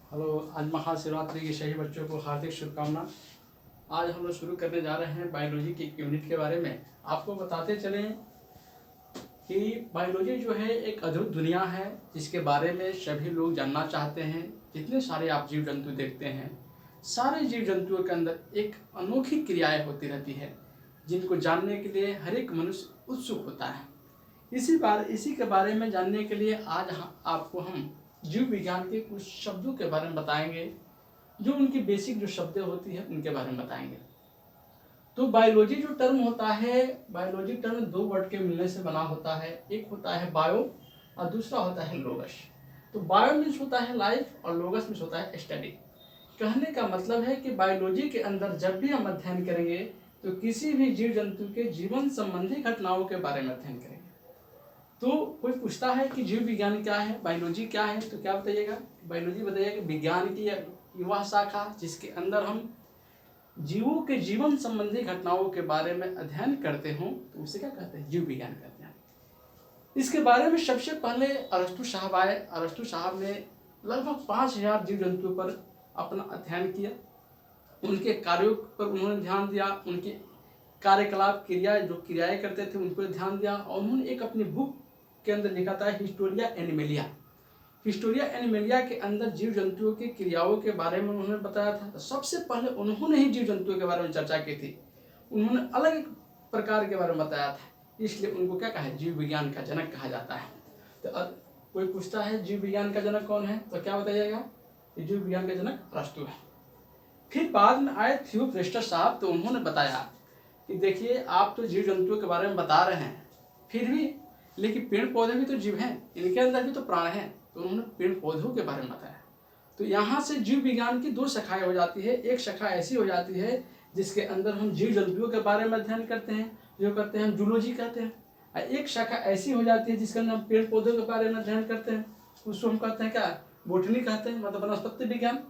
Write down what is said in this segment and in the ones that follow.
Hello, आज महाशिवरात्रि की सभी बच्चों को हार्दिक शुभकामना। आज हम लोग शुरू करने जा रहे हैं बायोलॉजी की एक यूनिट के बारे में। आपको बताते चलें कि बायोलॉजी जो है एक अद्भुत दुनिया है जिसके बारे में सभी लोग जानना चाहते हैं। जितने सारे आप जीव जंतु देखते हैं, सारे जीव जंतुओं के अंदर एक अनोखी क्रियाएं होती रहती है जिनको जानने के लिए हर एक मनुष्य उत्सुक होता है। इसी के बारे में जानने के लिए आज आपको हम जीव विज्ञान के कुछ शब्दों के बारे में बताएंगे, जो उनकी बेसिक जो शब्दें होती है उनके बारे में बताएंगे। तो बायोलॉजी जो टर्म होता है, बायोलॉजी टर्म दो वर्ड के मिलने से बना होता है। एक होता है बायो और दूसरा होता है लोगस। तो बायो मीन्स होता है लाइफ और लोगस मीन्स होता है स्टडी। कहने का मतलब है कि बायोलॉजी के अंदर जब भी हम अध्ययन करेंगे तो किसी भी जीव जंतु के जीवन संबंधी घटनाओं के बारे में अध्ययन करेंगे। तो कोई पूछता है कि जीव विज्ञान क्या है, बायोलॉजी क्या है, तो क्या बताइएगा? बायोलॉजी बताइएगा कि विज्ञान की वह शाखा जिसके अंदर हम जीवों के जीवन संबंधी घटनाओं के बारे में अध्ययन करते हों, तो उसे क्या कहते हैं? जीव विज्ञान कहते हैं। इसके बारे में सबसे पहले अरस्तु साहब आए। अरस्तु साहब ने लगभग 5000 जीव जंतुओं पर अपना अध्ययन किया। उनके कार्यों पर उन्होंने ध्यान दिया, उनके कार्यकलाप क्रियाएं करते थे उन पर ध्यान दिया, और उन्होंने एक अपनी बुक के अंदर लिखा था हिस्टोरिया एनिमेलिया। हिस्टोरिया एनिमेलिया के अंदर जीव जंतुओं की क्रियाओं के बारे में उन्होंने बताया था। तो सबसे पहले उन्होंने ही जीव जंतुओं के बारे में चर्चा की थी। उन्होंने अलग एक प्रकार के बारे में बताया था, इसलिए उनको क्या कहा है? जीव विज्ञान का जनक कहा जाता है। तो कोई पूछता है जीव विज्ञान का जनक कौन है, तो क्या बताइएगा? जीव विज्ञान का जनक अरस्तु है। फिर बाद में आए थियोफ्रेस्टस साहब। तो उन्होंने बताया कि देखिए, आप तो जीव जंतुओं के बारे में बता रहे हैं, फिर भी लेकिन पेड़ पौधे भी तो जीव हैं, इनके अंदर भी तो प्राण हैं। तो उन्होंने पेड़ पौधों के बारे में बताया। तो यहाँ से जीव विज्ञान की दो शाखाएं हो जाती है। एक शाखा ऐसी हो जाती है जिसके अंदर हम जीव जंतुओं के बारे में अध्ययन करते हैं, जो करते हैं हम जूलॉजी कहते हैं। और एक शाखा ऐसी हो जाती है जिसके अंदर हम पेड़ पौधों के बारे में अध्ययन करते हैं, उसको हम कहते हैं क्या? बोटनी कहते हैं, मतलब वनस्पति विज्ञान।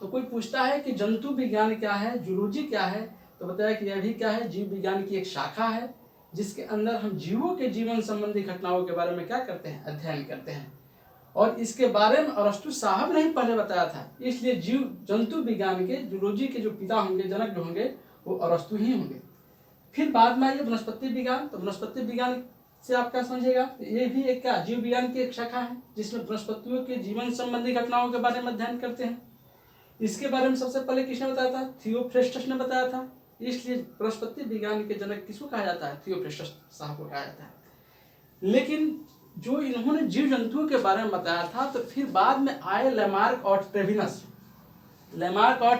तो कोई पूछता है कि जंतु विज्ञान क्या है, जूलॉजी क्या है, तो बताया कि यह भी क्या है? जीव विज्ञान की एक शाखा है जिसके अंदर हम जीवों के जीवन संबंधी घटनाओं के बारे में क्या करते हैं? अध्ययन करते हैं। और इसके बारे में अरस्तु साहब ने ही पहले बताया था, इसलिए जीव जंतु विज्ञान के जूलॉजी के जो पिता होंगे, जनक जो होंगे, वो अरस्तु ही होंगे। फिर बाद में आइए वनस्पति विज्ञान। तो वनस्पति विज्ञान से आप क्या समझेगा? ये भी एक क्या? जीव विज्ञान की एक शाखा है जिसमें वनस्पतियों के जीवन संबंधी घटनाओं के बारे में अध्ययन करते हैं। इसके बारे में सबसे पहले किसने बताया था? थियोफ्रेस्टस ने बताया था। इसलिए वनस्पति विज्ञान के जनक किसको कहा जाता है? थियोफ्रेस्टस साहब को कहा जाता है। लेकिन जो इन्होंने जीव जंतुओं के बारे में बताया था, तो फिर बाद में आए लेमार्क और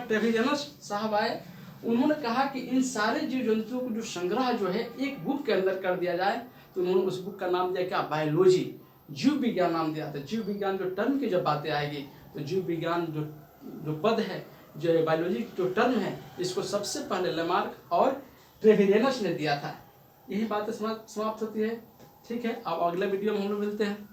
ट्रेविजनस साहब आए। उन्होंने कहा कि इन सारे जीव जंतुओं को जो संग्रह जो है एक बुक के अंदर कर दिया जाए। तो उन्होंने उस बुक का नाम दिया क्या? बायोलॉजी, जीव विज्ञान नाम दिया था। जीव विज्ञान जो टर्म की जब बातें आएगी, तो जीव विज्ञान जो पद है, जो बायोलॉजी जो टर्म है, इसको सबसे पहले लेमार्क और ट्रेविजनस ने दिया था। यही बातें समाप्त होती है। ठीक है, अब अगले वीडियो में हम लोग मिलते हैं।